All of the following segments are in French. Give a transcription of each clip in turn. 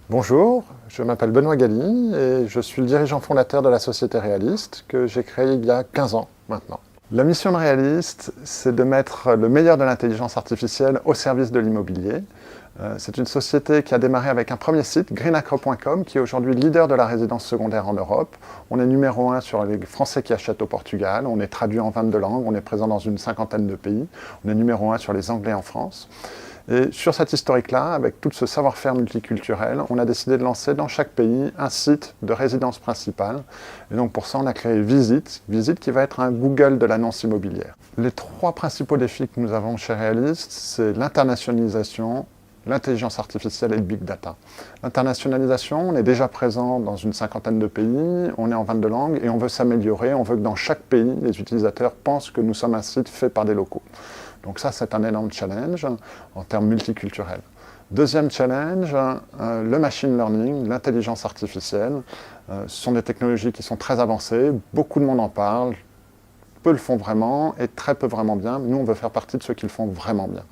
Bonjour, je m'appelle Benoît Galli et je suis le dirigeant fondateur de la société Realist que j'ai créée il y a 15 ans maintenant. La mission de Realist, c'est de mettre le meilleur de l'intelligence artificielle au service de l'immobilier. C'est une société qui a démarré avec un premier site, greenacre.com, qui est aujourd'hui leader de la résidence secondaire en Europe. On est numéro 1 sur les Français qui achètent au Portugal, on est traduit en 22 langues, on est présent dans une cinquantaine de pays, on est numéro 1 sur les Anglais en France. Et sur cette historique-là, avec tout ce savoir-faire multiculturel, on a décidé de lancer dans chaque pays un site de résidence principale. Et donc pour ça, on a créé Visite qui va être un Google de l'annonce immobilière. Les 3 principaux défis que nous avons chez Realist, c'est l'internationalisation, l'intelligence artificielle et le big data. L'internationalisation, on est déjà présent dans une cinquantaine de pays, on est en 22 langues et on veut s'améliorer, on veut que dans chaque pays, les utilisateurs pensent que nous sommes un site fait par des locaux. Donc ça, c'est un énorme challenge en termes multiculturels. Deuxième challenge, le machine learning, l'intelligence artificielle. Ce sont des technologies qui sont très avancées, beaucoup de monde en parle, peu le font vraiment et très peu vraiment bien. Nous, on veut faire partie de ceux qui le font vraiment bien.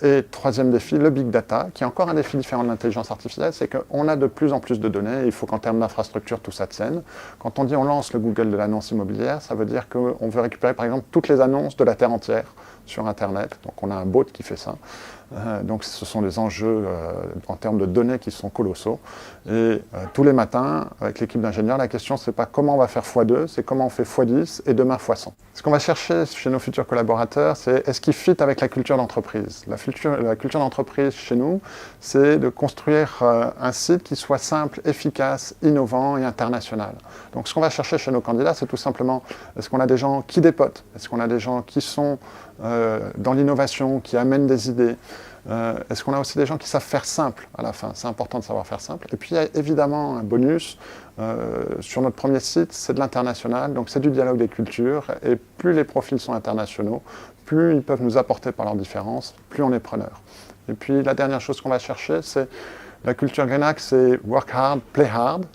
Et troisième défi, le big data, qui est encore un défi différent de l'intelligence artificielle, c'est qu'on a de plus en plus de données et il faut qu'en termes d'infrastructure, tout ça tienne. Quand on dit on lance le Google de l'annonce immobilière, ça veut dire qu'on veut récupérer par exemple toutes les annonces de la Terre entière sur Internet. Donc on a un bot qui fait ça. Donc ce sont des enjeux en termes de données qui sont colossaux. Et tous les matins, avec l'équipe d'ingénieurs, la question c'est pas comment on va faire x2, c'est comment on fait x10 et demain x100. Ce qu'on va chercher chez nos futurs collaborateurs, c'est est-ce qu'ils fit avec la culture d'entreprise. La culture d'entreprise chez nous, c'est de construire un site qui soit simple, efficace, innovant et international. Donc ce qu'on va chercher chez nos candidats, c'est tout simplement, est-ce qu'on a des gens qui dépotent? Est-ce qu'on a des gens qui sont dans l'innovation, qui amènent des idées? Est-ce qu'on a aussi des gens qui savent faire simple à la fin? C'est important de savoir faire simple. Et puis il y a évidemment un bonus. Sur notre premier site, c'est de l'international, donc c'est du dialogue des cultures. Et plus les profils sont internationaux, plus ils peuvent nous apporter par leurs différences, plus on est preneur. Et puis la dernière chose qu'on va chercher, c'est la culture Greenacre, c'est work hard, play hard.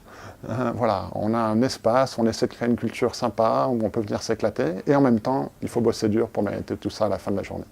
Voilà, on a un espace, on essaie de créer une culture sympa où on peut venir s'éclater. Et en même temps, il faut bosser dur pour mériter tout ça à la fin de la journée.